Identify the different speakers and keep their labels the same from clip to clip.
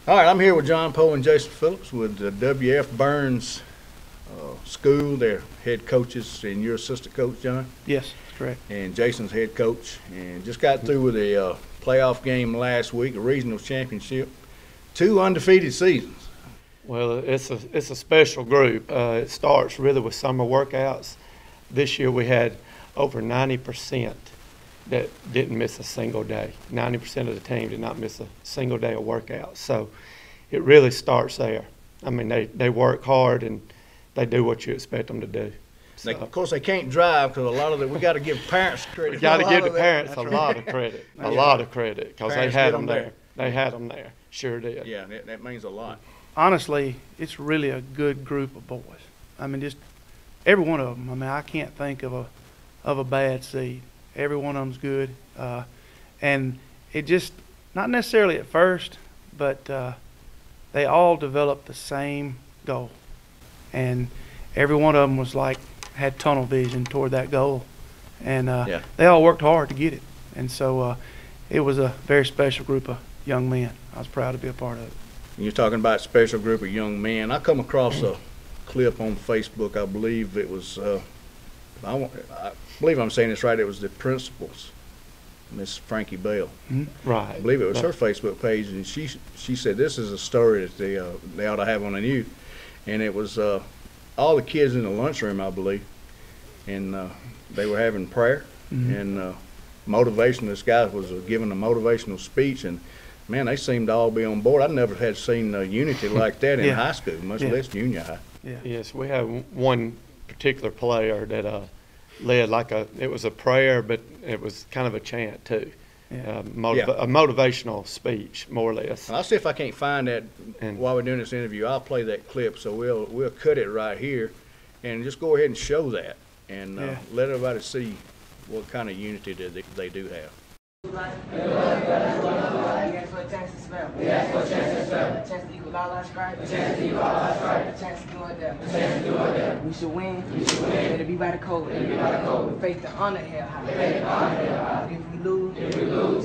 Speaker 1: All right, I'm here with John Poe and Jason Phillips with the W.F. Burns School. They're head coaches, and you're assistant coach, John?
Speaker 2: Yes, that's correct.
Speaker 1: And Jason's head coach. And just got through with a playoff game last week, a regional championship. 2 undefeated seasons.
Speaker 3: Well, it's a special group. It starts really with summer workouts. This year we had over 90% that didn't miss a single day. 90% of the team did not miss a single day of workouts. So it really starts there. I mean, they work hard and they do what you expect them to do. So,
Speaker 1: of course, they can't drive because a lot of we got to give parents credit.
Speaker 3: We got to give the parents a lot of credit, a lot of credit, because they had them there. They had them there. Sure did.
Speaker 1: Yeah, that means a lot.
Speaker 2: Honestly, it's really a good group of boys. I mean, just every one of them. I mean, I can't think of a bad seed. Every one of them's good, and it just not necessarily at first, but they all developed the same goal, and every one of them was like had tunnel vision toward that goal, and they all worked hard to get it, and so it was a very special group of young men. I was proud to be a part of it.
Speaker 1: You're talking about a special group of young men. I come across a clip on Facebook. I believe it was. I believe I'm saying this right. It was the principal's, Miss Frankie Bell.
Speaker 3: Mm-hmm. Right.
Speaker 1: I believe it was her Facebook page, and she said this is a story that they ought to have on the news, and it was all the kids in the lunchroom, I believe, and they were having prayer and motivation. This guy was giving a motivational speech, and man, they seemed to all be on board. I never had seen unity like that in high school, much less junior high.
Speaker 2: Yeah.
Speaker 3: Yes, we have one particular player that led it was a prayer, but it was kind of a chant too. A motivational speech, more or less.
Speaker 1: I'll see if I can't find that while we're doing this interview. I'll play that clip, so we'll cut it right here, and just go ahead and show that, and let everybody see what kind of unity that they do have.
Speaker 4: We ask for a chance to spell. We ask for a chance to spell. A chance to equal all our strife. A chance to equal all our strife. A chance to do it there. A chance to do it there. We should win. We should win. Let it be by the code. Let it be by the code. With faith to honor held high. Faith to honor held high. If we lose,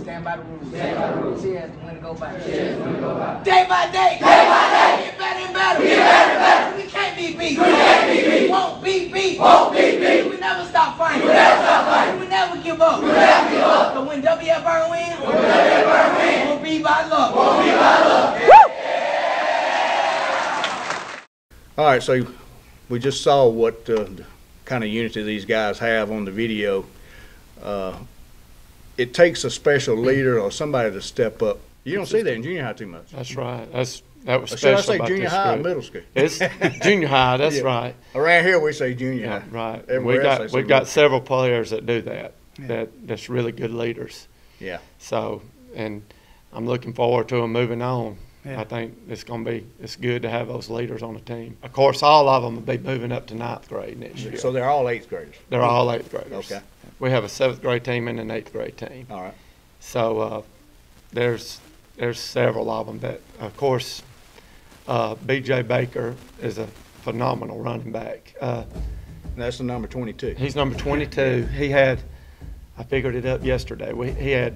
Speaker 4: stand by the rules. Stand by the rules. Cheers to win and go by. Cheers to win and go by. Day by day. Day by day. Get better and better. Get better and better. We can't be beat. We can't be beat. Won't be beat. Won't be beat. We never stop fighting. We never stop fighting. We never give up. We never give up. So when W.F. Burns wins, won't be by luck. Won't be by luck.
Speaker 1: All right, so we just saw what kind of unity these guys have on the video. It takes a special leader or somebody to step up. You don't see that in junior high too much.
Speaker 3: That's right. That was special.
Speaker 1: Should I say
Speaker 3: about
Speaker 1: junior
Speaker 3: this
Speaker 1: high or
Speaker 3: group.
Speaker 1: middle school?
Speaker 3: It's junior high. That's right.
Speaker 1: Around here we say junior high.
Speaker 3: Right.
Speaker 1: Everywhere
Speaker 3: We've got several players that do that. That's really good leaders.
Speaker 1: Yeah.
Speaker 3: So, and I'm looking forward to them moving on.
Speaker 2: Yeah.
Speaker 3: I think it's good to have those leaders on the team. Of course, all of them will be moving up to 9th grade next year.
Speaker 1: So they're all 8th graders?
Speaker 3: They're all 8th graders.
Speaker 1: Okay.
Speaker 3: We have a 7th grade team and an 8th grade team.
Speaker 1: All right.
Speaker 3: So there's several of them that, of course, B.J. Baker is a phenomenal running back.
Speaker 1: That's the number 22.
Speaker 3: He's number 22. He had, I figured it up yesterday, he had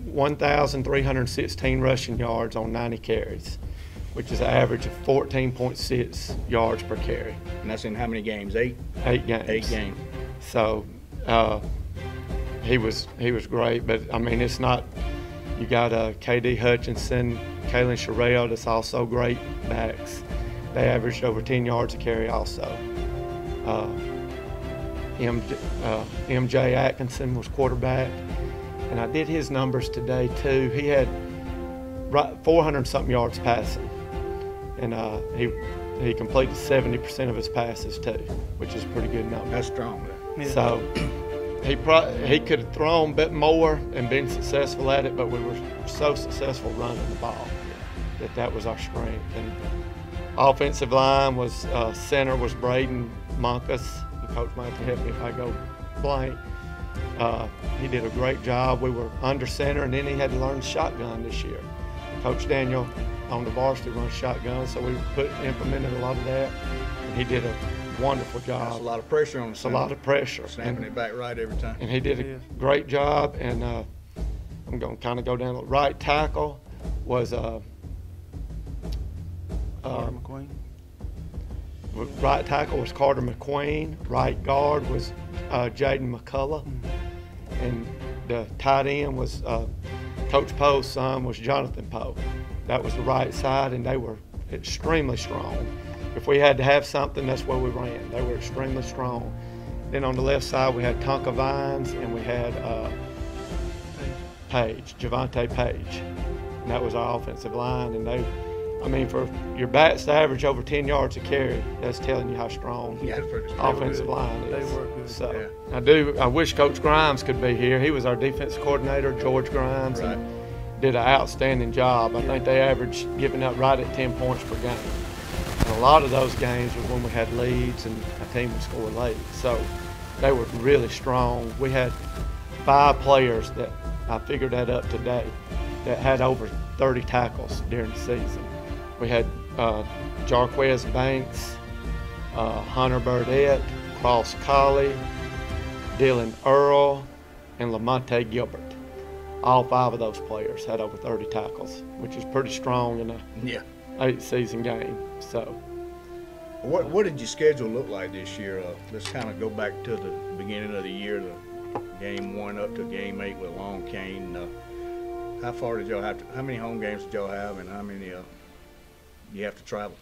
Speaker 3: 1,316 rushing yards on 90 carries, which is an average of 14.6 yards per carry.
Speaker 1: And that's in how many games? 8?
Speaker 3: 8 games.
Speaker 1: 8 games.
Speaker 3: So he was great, but I mean, it's not. You got K.D. Hutchinson, Kalen Sherrill, that's also great backs. They averaged over 10 yards a carry also. M.J. Atkinson was quarterback, and I did his numbers today too. He had 400-something yards passing, and he completed 70% of his passes too, which is a pretty good number.
Speaker 1: That's strong.
Speaker 3: Yeah. So he could have thrown a bit more and been successful at it, but we were so successful running the ball that was our strength. And offensive line was center was Braden Monkus. Coach might have to help me if I go blank. He did a great job. We were under center, and then he had to learn shotgun this year. Coach Daniel on the varsity runs shotgun, so we implemented a lot of that, and he did a wonderful job.
Speaker 1: That's a lot of pressure on the center.
Speaker 3: A lot of pressure.
Speaker 1: Snapping it back right every time.
Speaker 3: And he did a great job, and I'm going to kind of go down. Right tackle was
Speaker 2: Carter McQueen.
Speaker 3: Right tackle was Carter McQueen. Right guard was Jaden McCullough. And the tight end was Coach Poe's son was Jonathan Poe. That was the right side, and they were extremely strong. If we had to have something, that's where we ran. They were extremely strong. Then on the left side, we had Tonka Vines, and we had Javante Page. And that was our offensive line. And they, I mean, for your backs to average over 10 yards a carry, that's telling you how strong offensive line is.
Speaker 2: They were good.
Speaker 3: So I wish Coach Grimes could be here. He was our defense coordinator, George Grimes, and did an outstanding job. I think they averaged giving up right at 10 points per game. And a lot of those games was when we had leads and a team would score late. So they were really strong. We had 5 players that, I figured that up today, that had over 30 tackles during the season. We had Jarquez Banks, Hunter Burdette, Cross Colley, Dylan Earl, and Lamonte Gilbert. All 5 of those players had over 30 tackles, which is pretty strong in a 8-season game. So,
Speaker 1: what did your schedule look like this year? Let's kind of go back to the beginning of the year, the game 1 up to game 8 with Long Cane. How far did y'all have to? How many home games did y'all have, and how many you have to travel?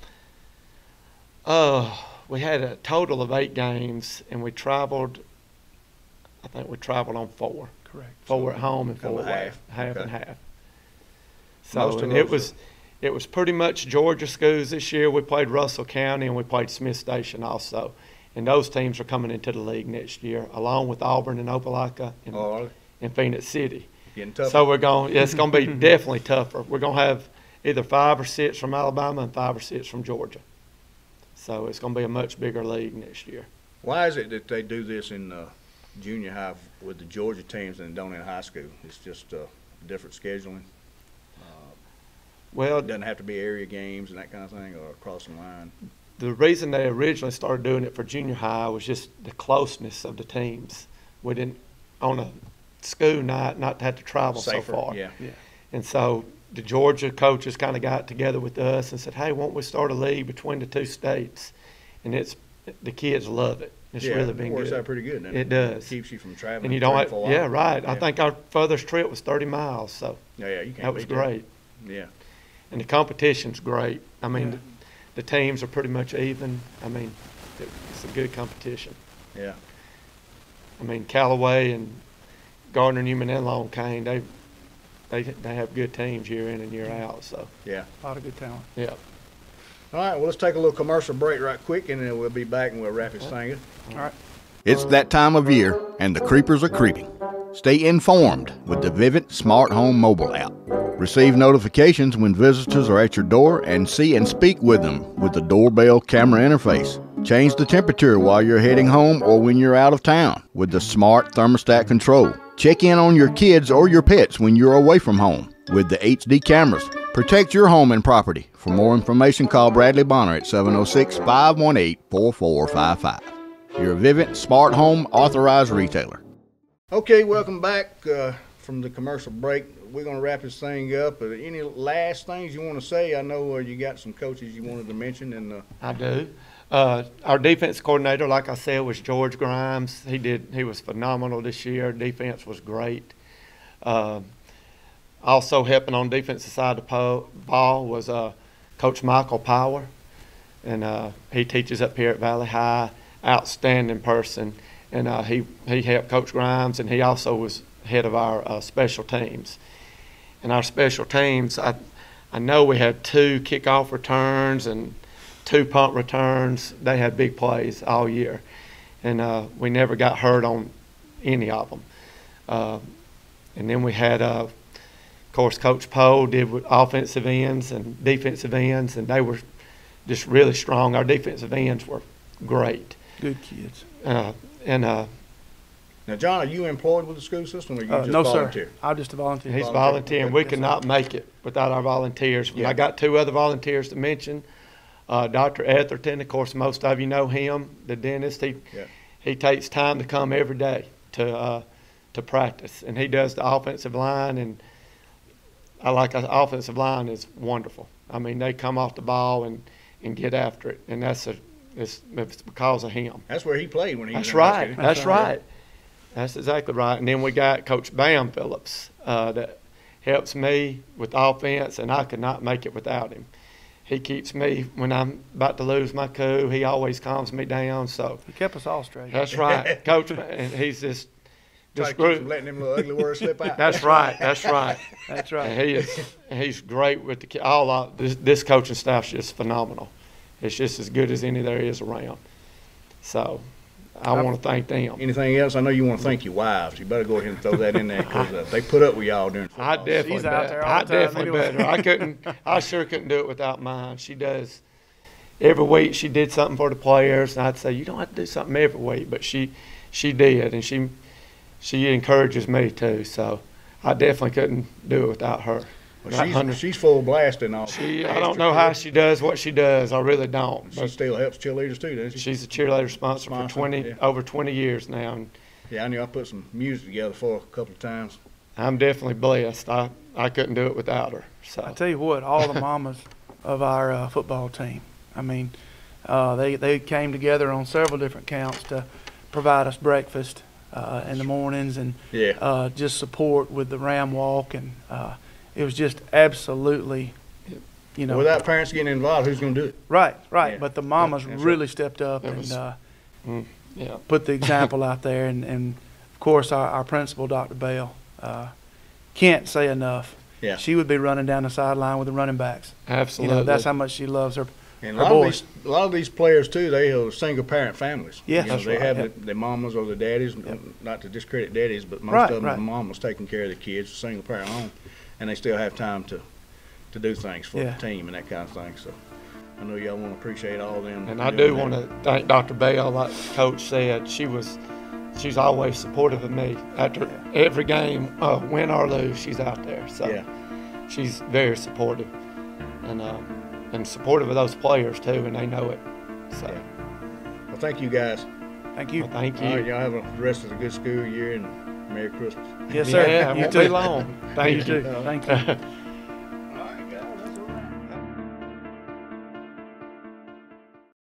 Speaker 3: We had a total of 8 games, and we traveled. I think we traveled on 4.
Speaker 2: Correct.
Speaker 3: 4 at home and 4 away. Half
Speaker 1: Okay.
Speaker 3: and half. So and it was pretty much Georgia schools this year. We played Russell County and we played Smith Station also. And those teams are coming into the league next year, along with Auburn and Opelika and Phoenix City.
Speaker 1: Getting tougher.
Speaker 3: So it's going to be definitely tougher. We're going to have either 5 or 6 from Alabama and 5 or 6 from Georgia. So it's going to be a much bigger league next year.
Speaker 1: Why is it that they do this in junior high with the Georgia teams and don't in high school? It's just different scheduling.
Speaker 3: Well,
Speaker 1: It doesn't have to be area games and that kind of thing, or across the line.
Speaker 3: the reason they originally started doing it for junior high was just the closeness of the teams. We didn't, on a school night, not to have to travel
Speaker 1: Safer,
Speaker 3: so far.
Speaker 1: yeah.
Speaker 3: And so the Georgia coaches kind of got together with us and said, hey, won't we start a league between the 2 states? And the kids love it. It's really been
Speaker 1: it works
Speaker 3: good.
Speaker 1: out pretty good.
Speaker 3: It does.
Speaker 1: It keeps you from traveling.
Speaker 3: And you don't have,
Speaker 1: 3 or 4
Speaker 3: yeah,
Speaker 1: hours.
Speaker 3: right.
Speaker 1: Yeah.
Speaker 3: I think our furthest trip was 30 miles, so
Speaker 1: Yeah, you can't
Speaker 3: that was
Speaker 1: beat
Speaker 3: great.
Speaker 1: Yeah.
Speaker 3: And the competition's great. I mean, the teams are pretty much even. I mean, it's a good competition.
Speaker 1: Yeah.
Speaker 3: I mean, Callaway and Gardner Newman and Long Cane, they have good teams year in and year out. So
Speaker 1: Yeah.
Speaker 2: A lot of good talent.
Speaker 3: yeah.
Speaker 1: All right, well, let's take a little commercial break right quick, and then we'll be back and we'll wrap this thing up.
Speaker 2: All right.
Speaker 5: It's that time of year, and the creepers are creeping. Stay informed with the Vivint Smart Home mobile app. Receive notifications when visitors are at your door and see and speak with them with the doorbell camera interface. Change the temperature while you're heading home or when you're out of town with the smart thermostat control. Check in on your kids or your pets when you're away from home with the HD cameras. Protect your home and property. For more information, call Bradley Bonner at 706-518-4455. Your Vivint Smart Home authorized retailer.
Speaker 1: Okay, welcome back from the commercial break. We're going to wrap this thing up. Any last things you want to say? I know you got some coaches you wanted to mention. And
Speaker 3: I do. Our defense coordinator, like I said, was George Grimes. He was phenomenal this year. Defense was great. Also helping on defensive side of the ball was Coach Michael Power, and he teaches up here at Valley High. Outstanding person, and he helped Coach Grimes, and he also was head of our special teams. And our special teams, I know we had 2 kickoff returns and 2 punt returns. They had big plays all year, and we never got hurt on any of them. And then we had, of course, Coach Poe did with offensive ends and defensive ends, and they were just really strong. Our defensive ends were great.
Speaker 2: Good kids.
Speaker 1: now, John, are you employed with the school system, or you just
Speaker 2: No,
Speaker 1: volunteer?
Speaker 2: sir. I'm just a volunteer.
Speaker 3: He's
Speaker 1: Volunteer.
Speaker 3: volunteering. We could not make it without our volunteers.
Speaker 1: Yeah.
Speaker 3: I got 2 other volunteers to mention. Dr. Etherton, of course, most of you know him, the dentist. He takes time to come every day to practice, and he does the offensive line. And I like our offensive line is wonderful. I mean, they come off the ball and get after it, and it's because of him.
Speaker 1: That's where he played when he was
Speaker 3: That's
Speaker 1: in high
Speaker 3: right.
Speaker 1: school.
Speaker 3: That's right. That's exactly right. And then we got Coach Bam Phillips that helps me with offense, and I could not make it without him. He keeps me when I'm about to lose my cool. He always calms me down. So
Speaker 2: He kept us all straight.
Speaker 3: that's right, Coach. And he's just
Speaker 1: Try to keep
Speaker 3: group.
Speaker 1: from letting them little ugly words slip out.
Speaker 3: That's right. That's right.
Speaker 2: That's right.
Speaker 3: And he's great with the kids. This coaching staff's just phenomenal. It's just as good as any there is around. So I want to thank them.
Speaker 1: Anything else? I know you want to thank your wives. You better go ahead and throw that in there because they put up with y'all during football.
Speaker 3: I definitely
Speaker 2: She's out
Speaker 3: bet.
Speaker 2: there all
Speaker 3: I
Speaker 2: the time
Speaker 3: definitely
Speaker 2: anyway.
Speaker 3: bet her. I sure couldn't do it without mine. She does. Every week she did something for the players, and I'd say, you don't have to do something every week, but she did, and she encourages me too. So I definitely couldn't do it without her.
Speaker 1: Well, she's full blast and all.
Speaker 3: I don't know how she does what she does. I really don't.
Speaker 1: She
Speaker 3: But
Speaker 1: still helps cheerleaders too, doesn't she?
Speaker 3: she's a cheerleader sponsor for
Speaker 1: Yeah.
Speaker 3: over 20 years now, and
Speaker 1: Yeah, I knew I put some music together for her a couple of times.
Speaker 3: I'm definitely blessed. I couldn't do it without her. So
Speaker 2: I tell you what, all the mamas of our football team, I mean, they came together on several different counts to provide us breakfast in the mornings and
Speaker 1: Yeah.
Speaker 2: just support with the Ram Walk, and it was just absolutely, you know.
Speaker 1: Without parents getting involved, who's going to do it?
Speaker 2: Right.
Speaker 1: Yeah.
Speaker 2: But the mamas
Speaker 1: That's
Speaker 2: really stepped up
Speaker 3: It
Speaker 2: and
Speaker 3: was- yeah.
Speaker 2: put the example out there, and of course our principal, Dr. Bell, can't say enough.
Speaker 1: Yeah.
Speaker 2: She would be running down the sideline with the running backs.
Speaker 3: Absolutely.
Speaker 2: You know, that's how much she loves her.
Speaker 1: And
Speaker 2: Her
Speaker 1: a lot, of
Speaker 2: boys.
Speaker 1: these, a lot of these players too, they are single parent families.
Speaker 2: Yes.
Speaker 1: You know,
Speaker 2: That's
Speaker 1: they
Speaker 2: right,
Speaker 1: have
Speaker 2: yep.
Speaker 1: their mamas or their daddies.
Speaker 2: Yep.
Speaker 1: Not to discredit daddies, but most
Speaker 2: Right,
Speaker 1: of them,
Speaker 2: right.
Speaker 1: the mamas taking care of the kids, single parent home, and they still have time to do things for
Speaker 2: Yeah.
Speaker 1: the team and that kind of thing. So I know y'all want to appreciate all them.
Speaker 3: And I
Speaker 1: doing
Speaker 3: do
Speaker 1: that.
Speaker 3: want to thank Dr. Bell. Like Coach said, she's always supportive of me. After every game, win or lose, she's out there. So
Speaker 1: Yeah.
Speaker 3: she's very supportive, and supportive of those players too, and they know it. So
Speaker 1: Yeah. Well, thank you guys.
Speaker 2: Thank you.
Speaker 3: well, thank
Speaker 1: All right,
Speaker 3: you.
Speaker 1: y'all have the rest of a good school year and Merry Christmas.
Speaker 2: Yes, sir.
Speaker 3: Yeah, it
Speaker 2: You
Speaker 3: won't
Speaker 2: too.
Speaker 3: be long. Thank
Speaker 2: You
Speaker 3: you.
Speaker 2: too. Thank you.